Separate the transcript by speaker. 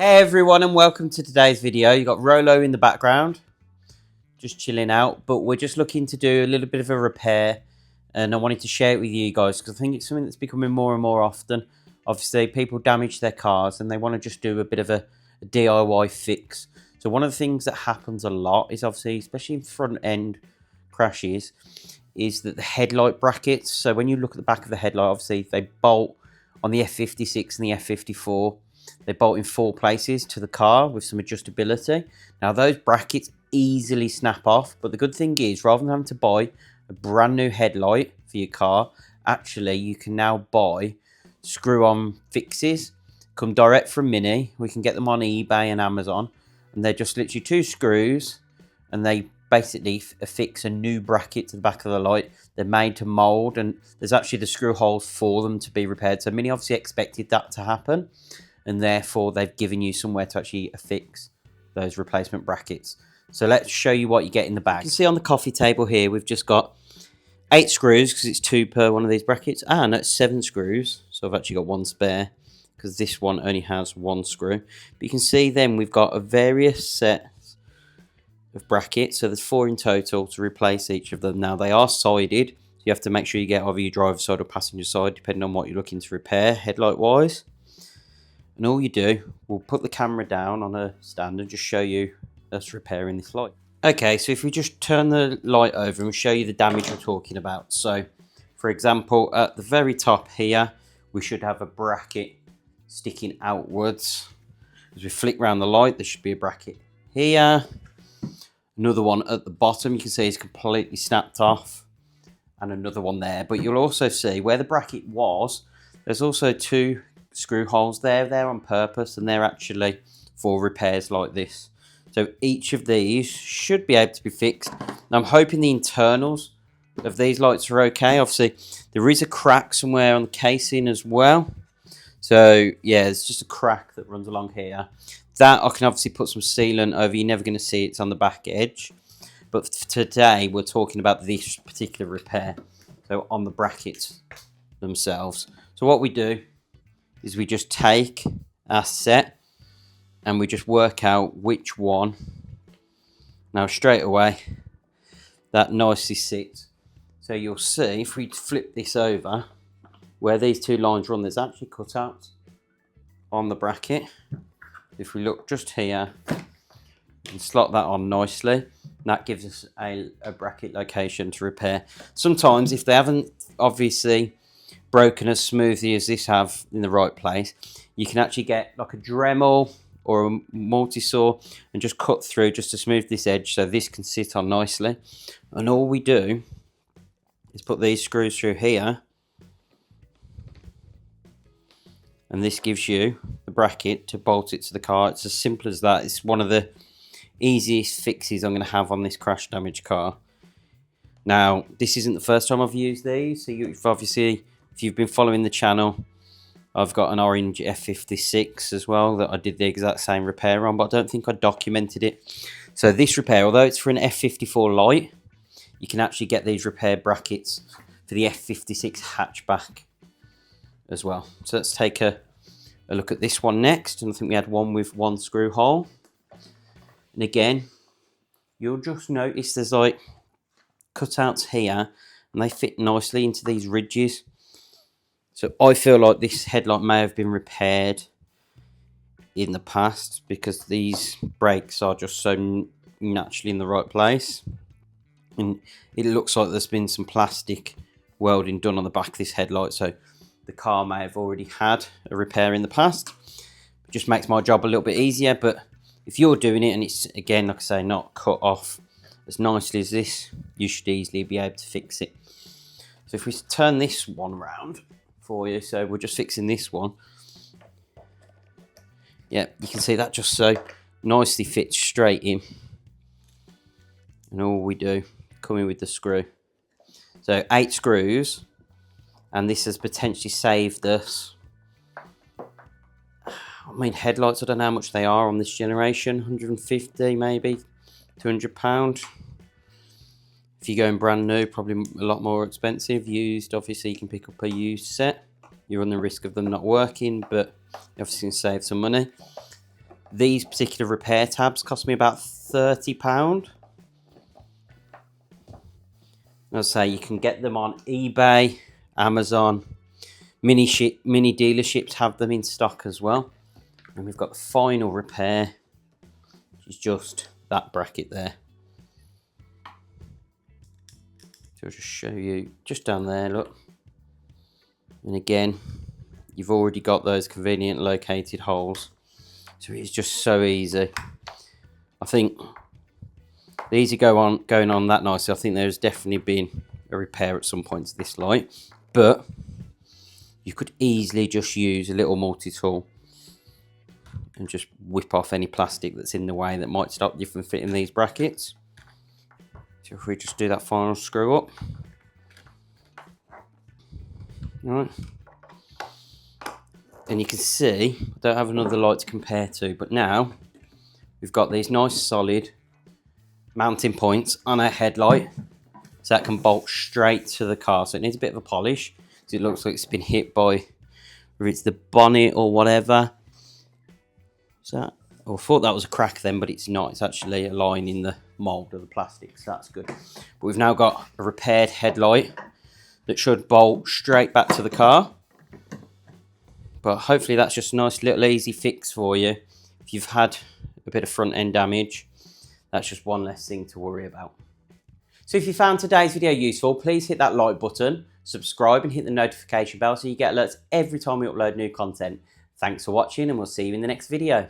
Speaker 1: Hey everyone, and welcome to today's video. You got Rolo in the background, just chilling out, but we're just looking to do a little bit of a repair, and I wanted to share it with you guys because I think it's something that's becoming more and more often. Obviously, people damage their cars and they want to just do a bit of a DIY fix. So one of the things that happens a lot is obviously, especially in front end crashes, is that the headlight brackets, so when you look at the back of the headlight, obviously they bolt on the F56 and the F54. They bolt in 4 places to the car with some adjustability. Now those brackets easily snap off, but the good thing is, rather than having to buy a brand new headlight for your car, actually you can now buy screw-on fixes. Come direct from Mini. We can get them on eBay and Amazon, and they're just literally 2 screws, and they basically affix a new bracket to the back of the light. They're made to mold, and there's actually the screw holes for them to be repaired. So Mini obviously expected that to happen, and therefore they've given you somewhere to actually affix those replacement brackets. So let's show you what you get in the bag. You can see on the coffee table here, we've just got 8 screws because it's 2 per one of these brackets, and that's 7 screws. So I've actually got 1 spare because this one only has 1 screw. But you can see then we've got a various sets of brackets. So there's 4 in total to replace each of them. Now they are sided. So you have to make sure you get either your driver's side or passenger side, depending on what you're looking to repair headlight wise. And all you do, we'll put the camera down on a stand and just show you us repairing this light. Okay, so if we just turn the light over and we'll show you the damage we're talking about. So, for example, at the very top here, we should have a bracket sticking outwards. As we flick around the light, there should be a bracket here. Another one at the bottom, you can see it's completely snapped off. And another one there. But you'll also see where the bracket was, there's also 2 screw holes there on purpose, and they're actually for repairs like this. So each of these should be able to be fixed. Now I'm hoping the internals of these lights are okay. Obviously there is a crack somewhere on the casing as well, so yeah, it's just a crack that runs along here. That I can obviously put some sealant over. You're never going to see it's on the back edge, but today we're talking about this particular repair, so on the brackets themselves. So what we do is we just take our set and we just work out which one. Now straight away that nicely sits. So you'll see if we flip this over, where these 2 lines run, there's actually cutouts on the bracket. If we look just here and slot that on nicely, that gives us a bracket location to repair. Sometimes if they haven't obviously broken as smoothly as this have in the right place, you can actually get like a Dremel or a multi-saw and just cut through just to smooth this edge so this can sit on nicely. And all we do is put these screws through here, and this gives you the bracket to bolt it to the car. It's as simple as that. It's one of the easiest fixes I'm going to have on this crash damaged car. Now this isn't the first time I've used these, so you've obviously, if you've been following the channel, I've got an orange F56 as well that I did the exact same repair on, but I don't think I documented it. So this repair, although it's for an F54 light, you can actually get these repair brackets for the F56 hatchback as well. So let's take a look at this one next. And I think we had one with 1 screw hole. And again, you'll just notice there's like cutouts here, and they fit nicely into these ridges. So I feel like this headlight may have been repaired in the past because these brakes are just so naturally in the right place. And it looks like there's been some plastic welding done on the back of this headlight. So the car may have already had a repair in the past. It just makes my job a little bit easier. But if you're doing it and it's, again, like I say, not cut off as nicely as this, you should easily be able to fix it. So if we turn this one around for you, so we're just fixing this one. Yeah, you can see that just so nicely fits straight in. And all we do, come in with the screw. So 8 screws, and this has potentially saved us, I mean, headlights, I don't know how much they are on this generation, 150 maybe, £200. If you're going brand new, probably a lot more expensive. Used, obviously you can pick up a used set. You run the risk of them not working, but you obviously can save some money. These particular repair tabs cost me about £30. As I say, you can get them on eBay, Amazon. Mini dealerships have them in stock as well. And we've got the final repair, which is just that bracket there. So I'll just show you just down there, look. And again, you've already got those convenient located holes. So it's just so easy. I think these are going on that nicely. I think there's definitely been a repair at some point to this light, but you could easily just use a little multi-tool and just whip off any plastic that's in the way that might stop you from fitting these brackets. So if we just do that final screw up. All right. And you can see, I don't have another light to compare to, but now we've got these nice solid mounting points on our headlight, so that can bolt straight to the car. So it needs a bit of a polish, because it looks like it's been hit by, whether it's the bonnet or whatever. So I thought that was a crack then, but it's not. It's actually a line in the mould of the plastic, so that's good. But we've now got a repaired headlight that should bolt straight back to the car. But hopefully that's just a nice little easy fix for you. If you've had a bit of front end damage, that's just one less thing to worry about. So if you found today's video useful, please hit that like button, subscribe and hit the notification bell so you get alerts every time we upload new content. Thanks for watching and we'll see you in the next video.